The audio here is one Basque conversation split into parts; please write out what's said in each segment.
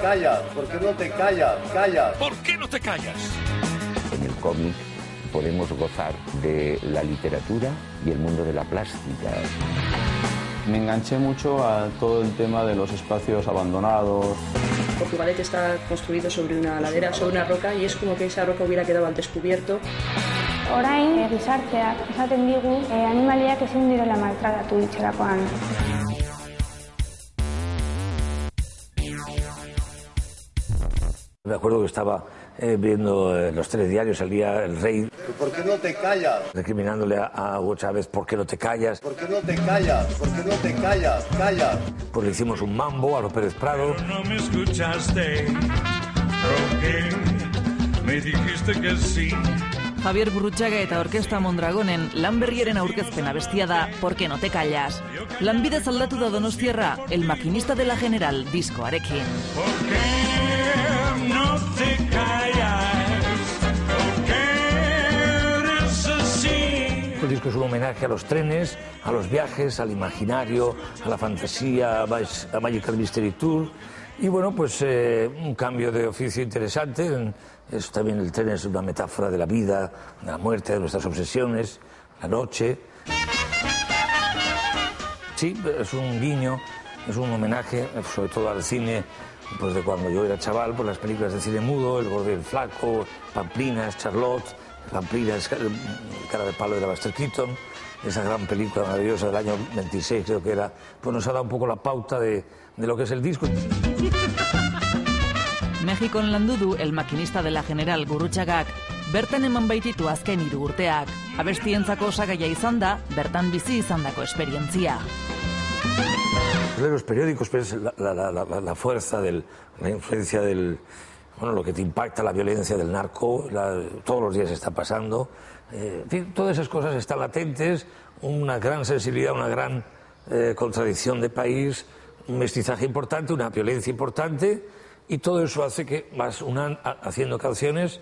callas? ¿Por qué no te callas? Calla. ¿Por qué no te callas? En el cómic podemos gozar de la literatura y el mundo de la plástica. Me enganché mucho a todo el tema de los espacios abandonados. Portugalete está construido sobre una ladera, sobre una roca, y es como que esa roca hubiera quedado al descubierto. Orain, gizarteak esaten digu, animaliak ezin direla maltratatu itxerakoan. Me acuerdo que estaba viendo los telediarios, salía el rey. ¿Por qué no te callas? Recriminándole a Hugo Chávez, ¿por qué no te callas? ¿Por qué no te callas? ¿Por qué no te callas? Calla. Pues le hicimos un mambo a los Pérez Prado. Pero no me escuchaste. ¿Por qué? Me dijiste que sí. Javier Gurrutxaga eta Orkestra Mondragonen lan berriaren aurkezpena bestia da ¿Por qué no te callas? Lanbidez aldatu da Donostiarra, El maquinista de la General diskoarekin. ¿Por qué no te callas? ¿Por qué eres así? El disco es un homenaje a los trenes, a los viajes, al imaginario, a la fantasía, a Magical Mystery Tour. Y bueno, pues un cambio de oficio interesante. Eso también, el tren es una metáfora de la vida, de la muerte, de nuestras obsesiones, la noche. Sí, es un guiño, es un homenaje, sobre todo al cine, pues de cuando yo era chaval, por las películas de cine mudo, El gordo y el flaco, Pamplinas, Charlotte, Pamplinas, Cara de palo de la Buster Keaton, esa gran película maravillosa del año 26, creo que era, pues nos ha dado un poco la pauta de lo que es el disco. Mexikon landu du El maquinista de la General Gurrutxagak, bertan eman baititu azken 3 urteak. Abestientzako osagaia izan da, bertan bizi izandako esperientzia. De los periódicos, pues, la fuerza, la influencia del... Bueno, lo que te impacta, la violencia del narco, todos los días está pasando. En fin, todas esas cosas están latentes, una gran sensibilidad, una gran contradicción de país, un mestizaje importante, una violencia importante, y todo eso hace que vas haciendo canciones.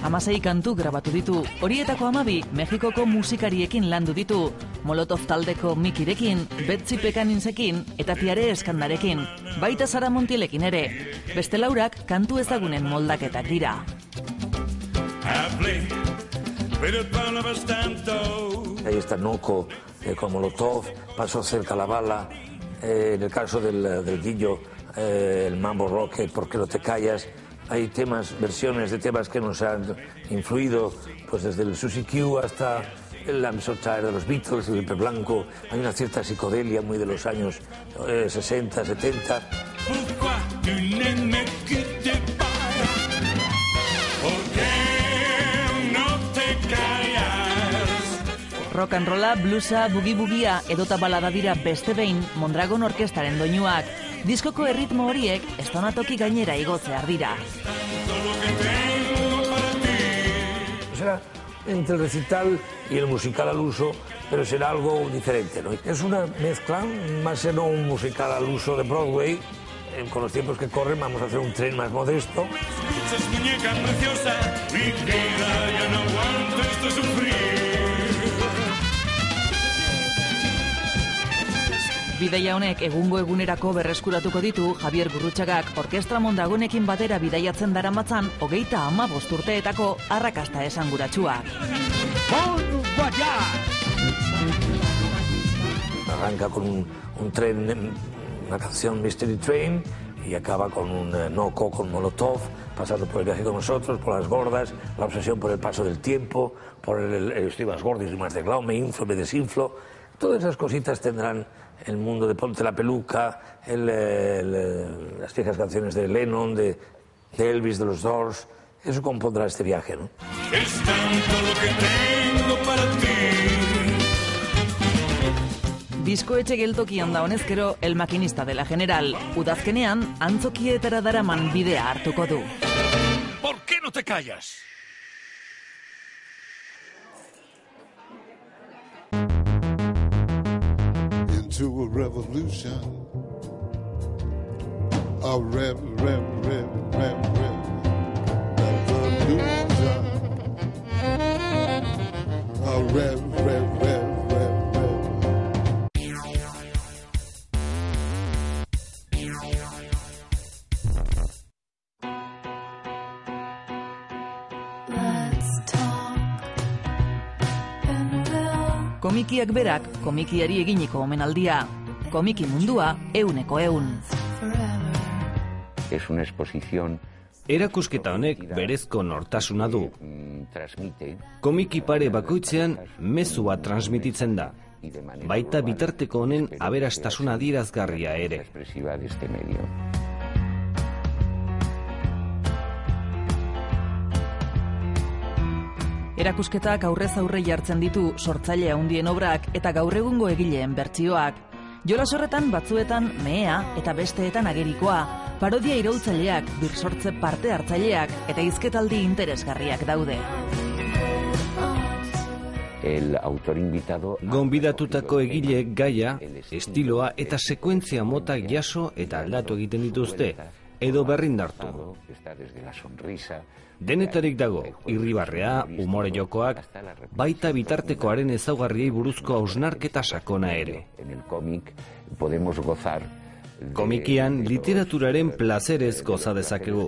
Hamasei kantu grabatu ditu, horietako 12 Mexikoko musikariekin landu ditu, Molotov taldeko Mikirekin, Betsy Pekaninsekin eta Tiare Eskandarekin, baita Sara Montielekin ere. Beste laurak kantu ezagunen moldaketak dira. Ahí está Noco con Molotov, pasó cerca la bala, en el caso del Guillo, el Mambo Rock, ¿Por qué no te callas? Hay temas, versiones de temas que nos han influido, pues desde el Suzy Q hasta el I'm So Tired de los Beatles, el Lipe Blanco. Hay una cierta psicodelia muy de los años 60, 70. Rock and rolla, bluesa, bugi-bugia edota balada dira beste behin Mondragon Orkestraren doinuak. Diskoko erritmo horiek estonatoki gainera igotzear dira. Será entre el recital y el musical al uso, pero será algo diferente, ¿no? Es una mezcla, más no un musical al uso de Broadway. Con los tiempos que corren vamos a hacer un tren más modesto. Muñeca preciosa, mi vida ya no aguanto esto sufrir. Bidaia honek egungo egunerako berreskuratuko ditu Javier Gurrutxagak Orkestra Mondragonekin batera bidaiatzen daramatzan 35 urteetako arrakasta esanguratsua. Arranca con un tren, una canción Mystery Train, y acaba con un Noco, con Molotov, pasando por el viaje con nosotros, por las gordas, la obsesión por el paso del tiempo, por estoy más gordo y estoy más delgado, me inflo, me desinflo. Todas esas cositas tendrán el mundo de Ponte la peluca, las viejas canciones de Lennon, de Elvis, de los Doors. Eso compondrá este viaje, ¿no? Es tanto lo que tengo para ti. Diskoetxe geltokian da honezkero El maquinista de la General. Udazkenean, antzokietara daraman bidea hartuko du. ¿Por qué no te callas? To a revolution, a revolution, a Komikiak berak komikiari eginiko omenaldia. Komiki mundua 100%. Es una exposición. Erakusketa honek berezko nortasuna du. Komiki pare bakoitzean mezu bat transmititzen da. Baita bitarteko honen aberastasuna adierazgarria ere. Erakusketak aurrez aurre jartzen ditu sortzaile handien obrak eta gaur egungo egileen bertsioak. Jolas horretan batzuetan mehea eta besteetan agerikoa, parodia iraultzaileak, birsortze parte hartzaileak eta hizketaldi interesgarriak daude. Gonbidatutako egileek gaia, estiloa eta sekuentzia motak jaso eta aldatu egiten dituzte, edo berrindartu. Denetarik dago, irribarrea, umore jokoak, baita bitartekoaren ezaugarriei buruzko hausnarketa sakona ere. Komikian literaturaren plazerez goza dezakegu.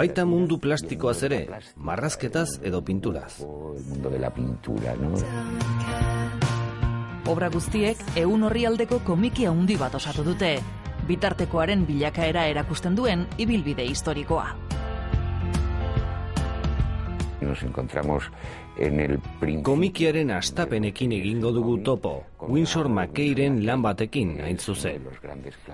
Baita mundu plastikoaz ere, marrazketaz edo pinturaz. Obra guztiek 100 orrialdeko komiki handi bat osatu dute. Bitartekoaren bilakaera erakusten duen ibilbide historikoa. Komikiaren hastapenekin egingo dugu topo, Winsor McCayren lan batekin hain zuzen.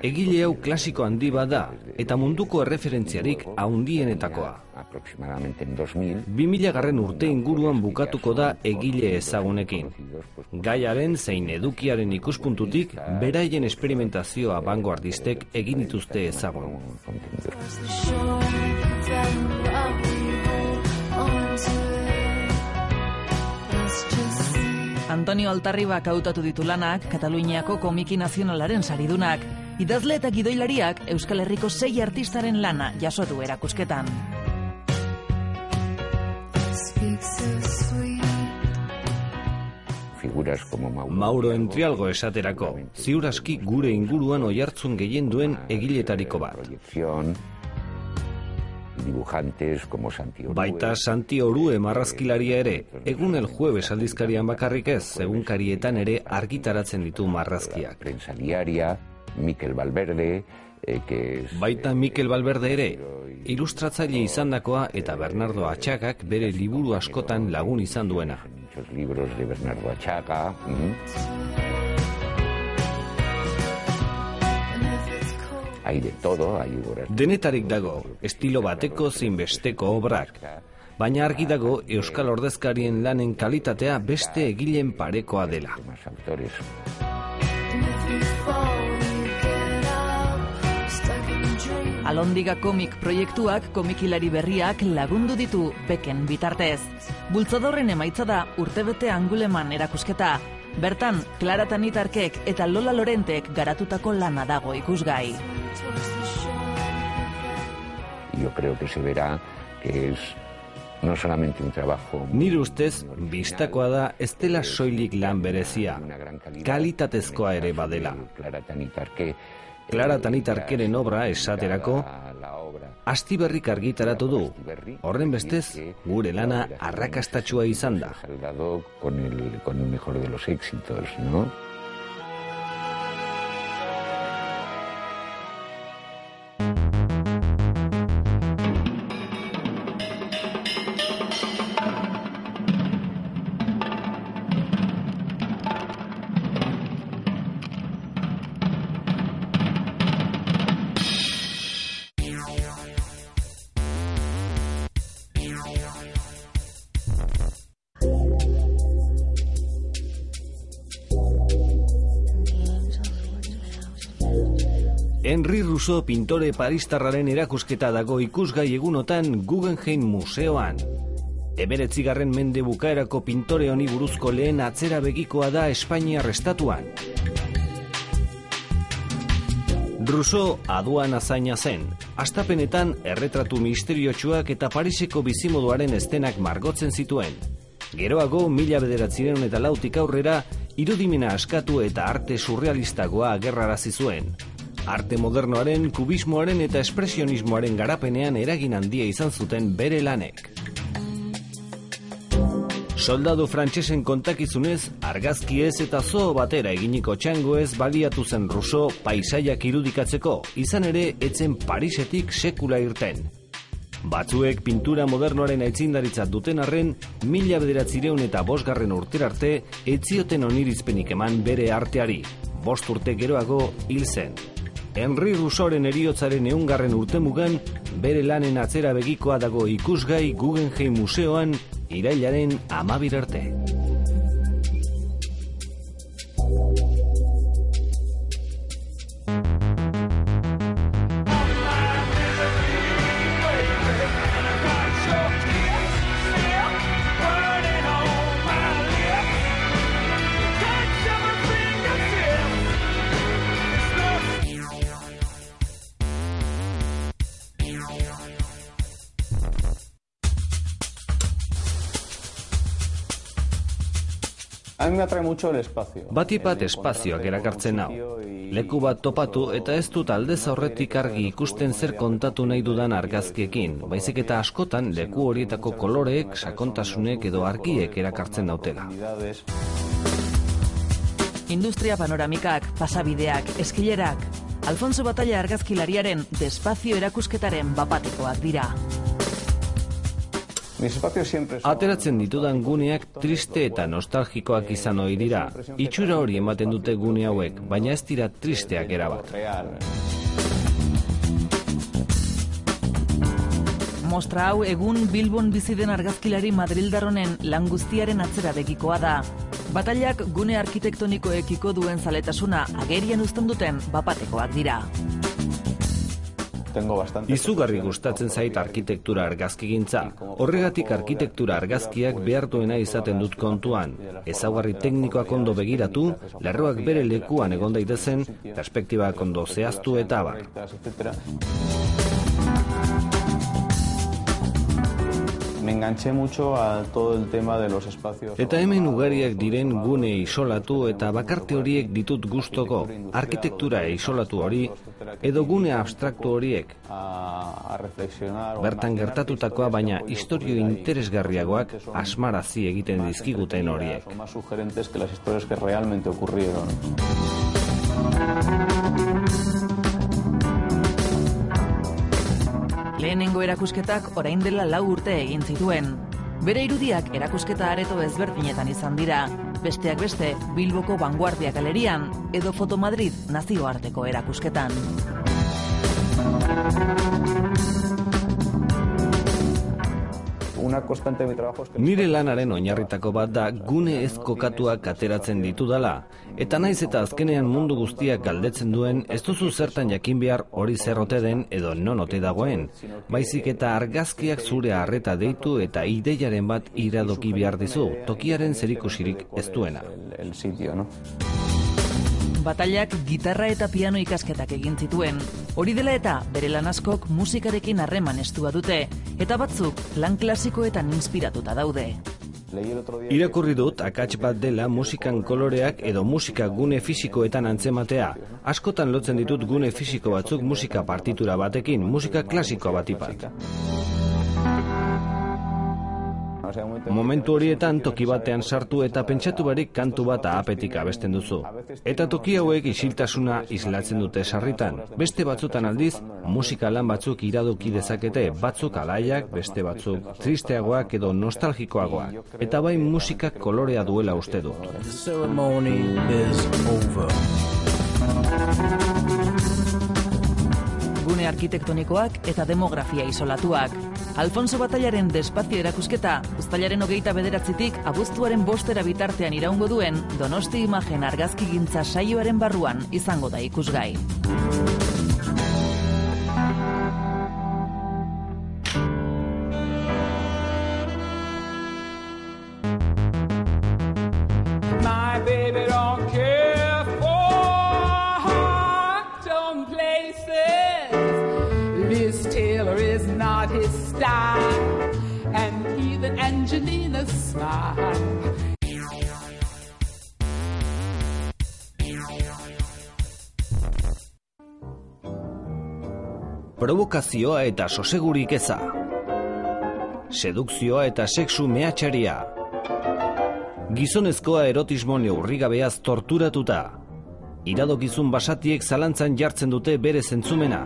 Egile hau klasiko handi bada eta munduko erreferentziarik handienetakoa. 2000 urte inguruan bukatuko da egile ezagunekin. Gaiaren zein edukiaren ikuspuntutik beraien esperimentazioa vanguardistek egin dituzte ezagun. Antonio Altarribak hautatu ditu lanak Kataluniako Komiki Nazionalaren saridunak. Idazle eta gidoilariak Euskal Herriko 6 artistaren lana jaso du erakusketan. Mauro Entrialgo esaterako, ziur aski gure inguruan oihartzun gehien duen egiletariko bat. Baita Santi Orue marrazkilaria ere, egun El Jueves aldizkarian bakarrik ez, egunkarietan ere argitaratzen ditu marrazkiak. Baita Mikel Valverde ere, ilustratzaile izandakoa eta Bernardo Atxagak bere liburu askotan lagun izan duena. Denetarik dago, estilo bateko zinbesteko obrak. Baina argi dago Euskal ordezkarien lanen kalitatea beste egileen parekoa dela. Alondiga komik proiektuak komikilari berriak lagundu ditu beken bitartez. Bultzadorren emaitza da urtebete Anguleman erakusketa. Bertan, Clara Tanitarkek eta Lola Lorentek garatutako lana dago ikusgai. Nire ustez, bistakoa da ez dela soilik lan berezia, kalitatezkoa ere badela. Clara Tanitarkeren obra esaterako, Astiberrik argitaratu du. Horren bestez, gure lana arrakastatsua izan da. Henri Rousseau pintore paristarraren erakusketa dago ikusgai egunotan Guggenheim Museoan. 19. mende bukaerako pintore honi buruzko lehen atzera begikoa da Espainiar estatuan. Rousseau aduan azaina zen. Hastapenetan erretratu misteriotsuak eta Pariseko bizimoduaren estenak margotzen zituen. Geroago, 1904 aurrera, irudimena askatu eta arte surrealistagoa agerrarazi zuen. Arte modernoaren, kubismoaren eta espresionismoaren garapenean eragin handia izan zuten bere lanek. Soldadu frantsesen kontakizunez, argazkiez eta zoo batera eginiko txangoez baliatu zen Rousseau paisaiak irudikatzeko, izan ere etzen Parisetik sekula irten. Batzuek pintura modernoaren aitzindaritzat duten arren, 1905 urterarte etzioten onirizpenik eman bere arteari. 5 urte geroago hil zen. Henri Rousseauren heriotzaren 100. urtemugan, bere lanen atzera begikoa dago ikusgai Guggenheim Museoan irailaren 12 arte. A mí me atrae mucho el espacio. Batipat espazioak erakartzen hau. Leku bat topatu eta ez dut aldez aurretik argi ikusten zer kontatu nahi dudan argazkiekin, baizik eta askotan leku horietako koloreek, sakontasunek edo argiek erakartzen dautela. Industria panoramikak, pasabideak, eskilerak. Alfonso Batalla argazkilariaren Despazio erakusketaren bapatekoak dira. Ateratzen ditudan guneak triste eta nostalgikoak izan ohi dira. Itxura hori ematen dute gune hauek, baina ez dira tristeak erabat. Mostra hau egun Bilbon bizi den argazkilari madrildarronen lan guztiaren atzera begikoa da. Batallak gune arkitektonikoekiko duen zaletasuna agerian uzten duten bapatekoak dira. Izugarri gustatzen zait arkitektura argazkigintza. Horregatik arkitektura argazkiak behar duena izaten dut kontuan. Ezaugarri teknikoak ondo begiratu, lerroak bere lekuan egon daitezen, perspektibak ondo zehaztu eta abar. Me enganché mucho a todo el tema de los espacios. Eta hemen ugariak diren gune isolatu eta bakarte horiek ditut gustoko, arkitektura isolatu hori edo gune abstraktu horiek. Bertan gertatutakoa baina istorio interesgarriagoak asmarazi egiten dizkiguten horiek. Más sugerentes que las historias que realmente ocurrieron. Lehenengo erakusketak orain dela 4 urte egin zituen. Bere irudiak erakusketa areto ezberdinetan izan dira, besteak beste Bilboko Vanguardia Galerian edo Foto Madrid nazioarteko erakusketan. Nire lanaren oinarritako bat da gune ez kokatuak ateratzen ditudala, eta naiz eta azkenean mundu guztiak galdetzen duen ez duzu zertan jakin behar hori zerrote den edo non ote dagoen, baizik eta argazkiak zure arreta deitu eta ideiaren bat iradoki behar dizu, tokiaren zerikusirik ez duena. Batallak gitarra eta piano ikasketak egin zituen. Hori dela eta bere lan askok musikarekin harreman estua dute, eta batzuk lan klasikoetan inspiratuta daude. Irakurri dut akats bat dela musikan koloreak edo musika gune fisikoetan antzematea. Askotan lotzen ditut gune fisiko batzuk musika partitura batekin, musika klasikoa batipat. Momentu horietan toki batean sartu eta pentsatu barik kantu bat ahapetik abesten duzu. Eta toki hauek isiltasuna islatzen dute sarritan. Beste batzutan aldiz, musika lan batzuk iradoki dezakete, batzuk alaiak, beste batzuk tristeagoak edo nostalgikoagoak. Eta bai musikak kolorea duela uste dut. Gune arkitektonikoak eta demografia isolatuak. Alfonso Batallaren Despazio erakusketa, uztailaren 29tik abuztuaren 5 bitartean iraungo duen Donosti Imagen argazkigintza saioaren barruan izango da ikusgai. Provokazioa eta sosegurik eza. Sedukzioa eta sexu mehatxaria. Gizonezkoa erotismo neurrigabeaz torturatuta. Iradokizun basatiek zalantzan jartzen dute bere zentzumena.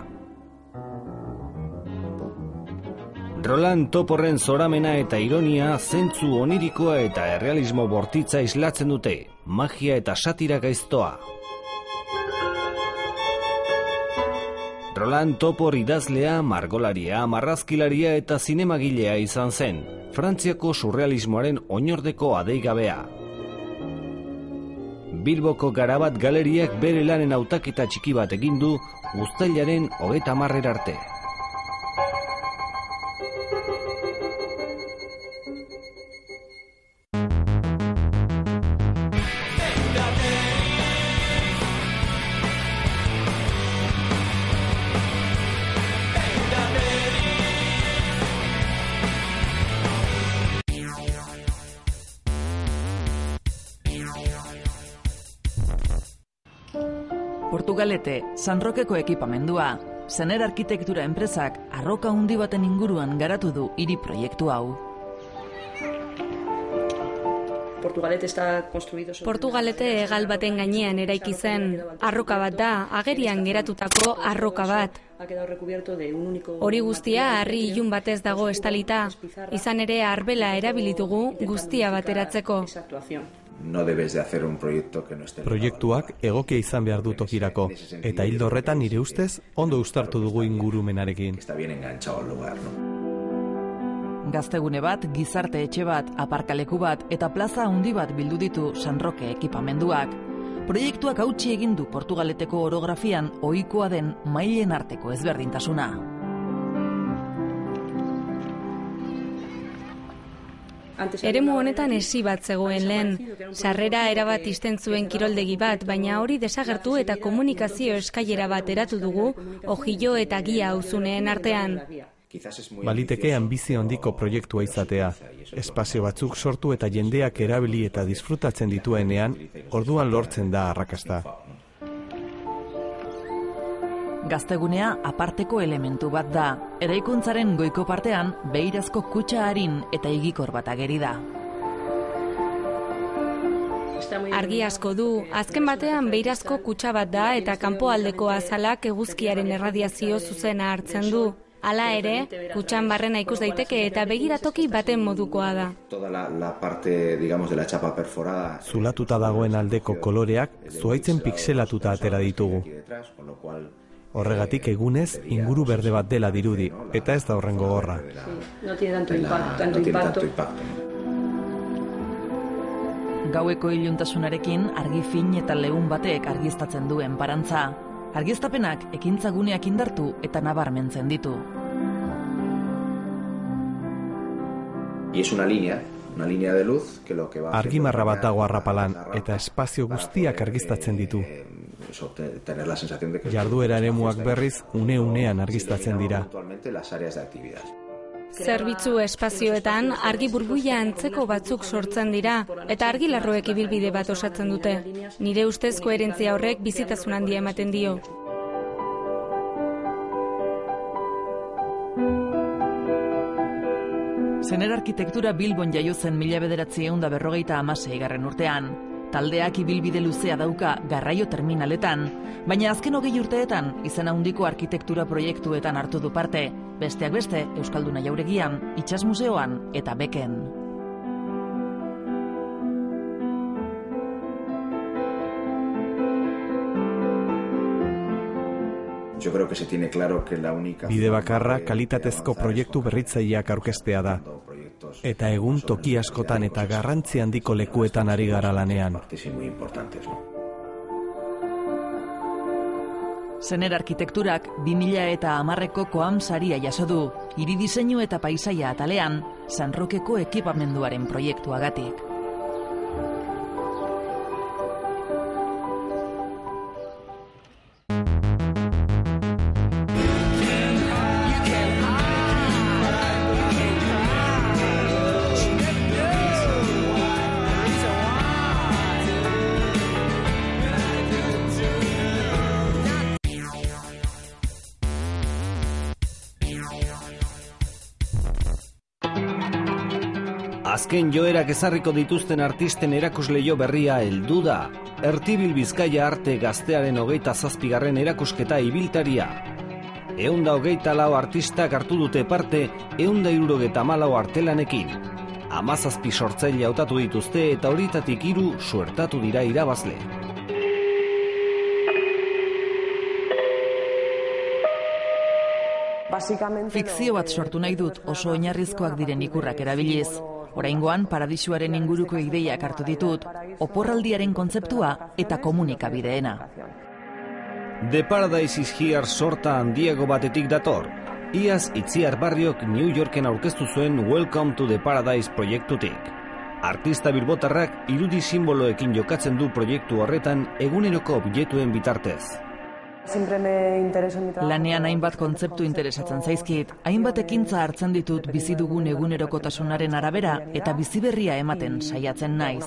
Roland Toporren zoramena eta ironia, zentzu onirikoa eta errealismo bortitza islatzen dute, magia eta satira gaiztoa. Roland Topor idazlea, margolaria, marrazkilaria eta zinemagilea izan zen, Frantziako surrealismoaren oinordeko adeigabea. Bilboko Garabat galeriak bere lanen hautaketa txiki bat egin du uztailaren 30 arte. Portugalete, San Rokeko ekipamendua. Zener arkitektura enpresak arroka handi baten inguruan garatu du hiri proiektu hau. Portugalete hegal baten gainean eraiki zen. Arroka bat da, agerian geratutako arroka bat. Hori guztia harri ilun batez dago estalita. Izan ere arbela erabilitugu guztia bateratzeko. Proiektuak egokia izan behar du tokirako, eta hildo horretan nire ustez ondo uztartu dugu ingurumenarekin. Gaztegune bat, gizarte etxe bat, aparkaleku bat eta plaza handi bat bildu ditu San Roke ekipamenduak. Proiektuak hautsi egin du Portugaleteko orografian ohikoa den mailen arteko ezberdintasuna. Eremu honetan esi bat zegoen lehen. Sarrera erabat isten zuen kiroldegi bat, baina hori desagertu eta komunikazio eskailera bat eratu dugu, ojillo eta gia auzuneen artean. Baliteke anbizio handiko proiektua izatea. Espazio batzuk sortu eta jendeak erabili eta disfrutatzen dituenean, orduan lortzen da arrakasta. Gaztegunea aparteko elementu bat da. Eraikuntzaren goiko partean, beirazko kutxa harin eta higikor bat ageri da. Argi asko du, azken batean beirazko kutxa bat da eta kanpoaldeko azalak eguzkiaren erradiazio zuzena hartzen du. Hala ere, kutxan barrena ikus daiteke eta begiratoki baten modukoa da. Zulatuta dagoen aldeko koloreak zuhaitzen pixelatuta atera ditugu. Horregatik egunez inguru berde bat dela dirudi, eta ez da horren gogorra. Gaueko iluntasunarekin argi fin eta leun batek argiztatzen duen parantza. Argiztapenak ekintzaguneak indartu eta nabarmentzen ditu. Argimarra bat dago arrapalan eta espazio guztiak argiztatzen ditu. Jarduera eremuak berriz une-unean argiztatzen dira. Zerbitzu espazioetan argi burbuila antzeko batzuk sortzen dira eta argilarroek ibilbide bat osatzen dute. Nire ustez koherentzia horrek bizitasun handia ematen dio. Zener arkitektura Bilbon jaio zen 1956 urtean. Taldeak ibilbide luzea dauka garraio terminaletan, baina azken 20 urteetan izena handiko arkitektura proiektuetan hartu du parte, besteak beste Euskalduna Jauregian, Itsas Museoan eta Beken. Bide bakarra kalitatezko proiektu berritzaileak aurkeztea da. Eta egun toki askotan eta garrantzi handiko lekuetan ari gara lanean. Zener arkitekturak 2010ko Koam saria jaso du, hiri diseinu eta paisaia atalean, San Rokeko ekipamenduaren proiektuagatik. Azken joerak ezarriko dituzten artisten erakusleio berria heldu da. Ertibil Bizkaia Arte Gaztearen 27. erakusketa ibiltaria. 124 artistak hartu dute parte 174 artelanekin. 17 sortzaile hautatu dituzte eta horietatik 3 suertatu dira irabazle. Fikzio bat sortu nahi dut oso oinarrizkoak diren ikurrak erabiliz. Oraingoan paradisuaren inguruko ideiak hartu ditut, oporraldiaren kontzeptua eta komunikabideena. The Paradise is Here sorta handiago batetik dator. Iaz Itziar Barriok New Yorken aurkeztu zuen Welcome to the Paradise proiektutik. Artista bilbotarrak irudi simboloekin jokatzen du proiektu horretan eguneroko objektuen bitartez. Lanean hainbat kontzeptu interesatzen zaizkit, hainbat ekintza hartzen ditut bizi dugun egunerokotasunaren arabera eta bizi berria ematen saiatzen naiz.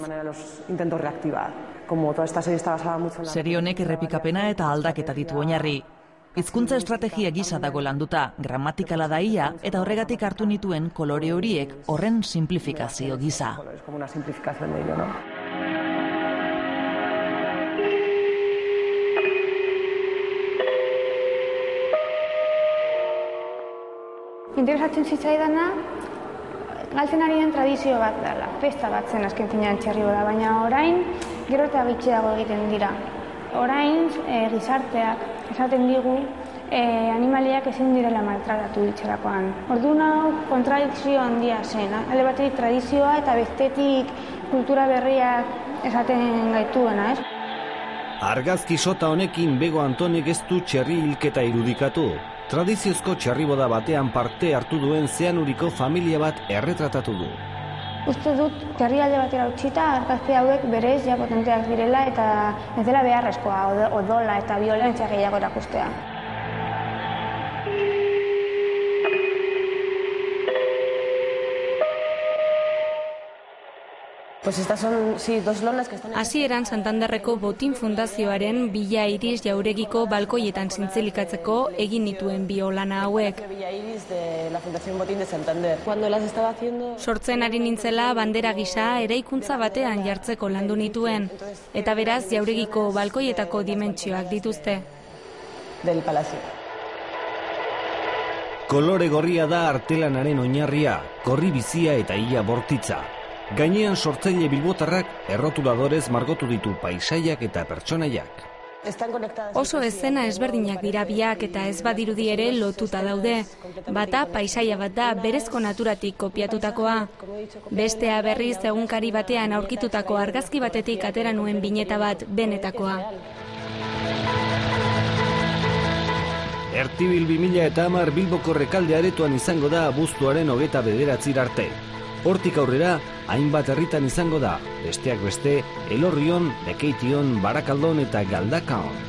Serie honek errepikapena eta aldaketa ditu oinarri. Hizkuntza estrategia gisa dago landuta, gramatikala da ia eta horregatik hartu nituen kolore horiek horren simplifikazio gisa. Interesatzen zitzaidana, galtzen ari den tradizio bat dela, festa bat zen azken finean Txerribora, baina orain gero eta gitxiago egiten dira. Orain gizarteak esaten digu animaliak ezin direla maltratatu ditxerakoan. Orduan hau kontradikzio handia zen, alde batetik tradizioa eta bestetik kultura berriak esaten gaituena, ez? Argazki sota honekin Bego Antonek ez du txerri hilketa irudikatu. Tradiziozko txerriboda batean parte hartu duen Zeanuriko familia bat erretratatu du. Uste dut, txerrialde batera utxita, argazki hauek berez ja potenteak direla eta ez dela beharrezkoa odola eta violentzia gehiago erakustea. Hasieran Santanderreko Botin Fundazioaren Bila Iris jauregiko balkoietan zintzilikatzeko egin nituen biolana hauek. Sortzen ari nintzela bandera gisa eraikuntza batean jartzeko landu nituen, eta beraz jauregiko balkoietako dimentsioak dituzte. Kolore gorria da artelanaren oinarria, gorri bizia eta ia bortitza. Gainean sortzaile bilbotarrak errotuladorez margotu ditu paisaiak eta pertsonaiak. Oso eszena ezberdinak dira biak eta ez badirudi ere lotuta daude. Bata paisaia bat da berezko naturatik kopiatutakoa. Bestea berriz egunkari batean aurkitutako argazki batetik atera nuen bineta bat benetakoa. Ertibil 2010 Bilboko Rekalde aretoan izango da abuztuaren 29 arte. Hortik aurrera, hainbat herritan izango da, besteak beste, Elorrion, Lekeition, Barakaldon eta Galdakaon.